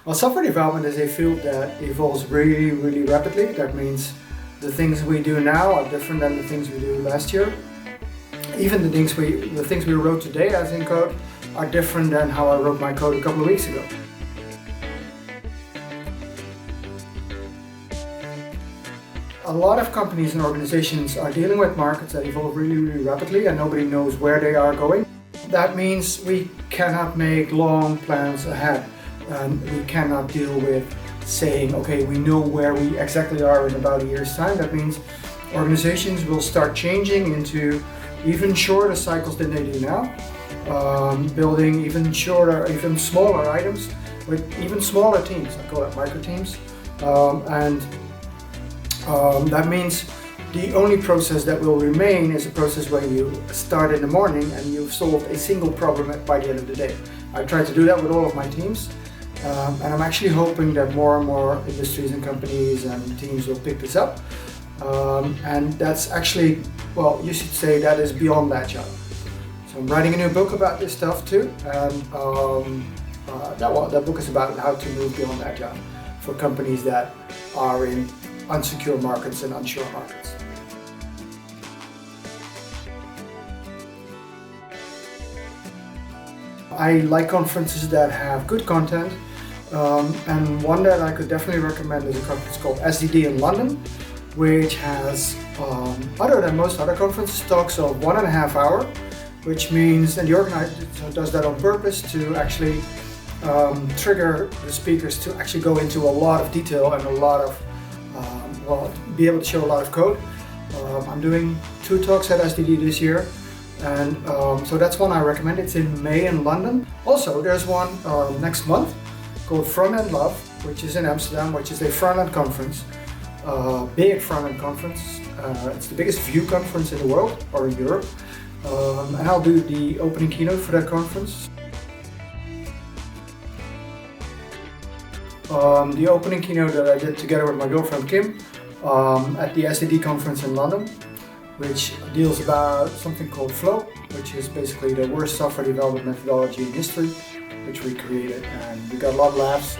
Well, software development is a field that evolves really, really rapidly. That means the things we do now are different than the things we do last year. Even the things we wrote today as in code are different than how I wrote my code a couple of weeks ago. A lot of companies and organizations are dealing with markets that evolve really, really rapidly and nobody knows where they are going. That means we cannot make long plans ahead. And we cannot deal with saying, okay, we know where we exactly are in about a year's time. That means organizations will start changing into even shorter cycles than they do now, building even shorter, even smaller items with even smaller teams. I call it micro teams. That means the only process that will remain is a process where you start in the morning and you've solved a single problem by the end of the day. I try to do that with all of my teams. And I'm actually hoping that more and more industries and companies and teams will pick this up. And that's actually, well, you should say that is beyond agile. So I'm writing a new book about this stuff too. And that book is about how to move beyond agile for companies that are in unsecure markets and unsure markets. I like conferences that have good content. And one that I could definitely recommend is a conference called SDD in London, which has, other than most other conferences, talks of 1.5 hours, which means, and the organizer does that on purpose to actually trigger the speakers to actually go into a lot of detail and a lot of, be able to show a lot of code. I'm doing 2 talks at SDD this year. And so that's one I recommend. It's in May in London. Also, there's one next month called Front-End Love, which is in Amsterdam, which is a front-end conference, big front-end conference. It's the biggest Vue conference in the world, or in Europe. And I'll do the opening keynote for that conference. The opening keynote that I did together with my girlfriend Kim at the SDD conference in London, which deals about something called Flow, which is basically the worst software development methodology in history, which we created, and we got a lot of laughs.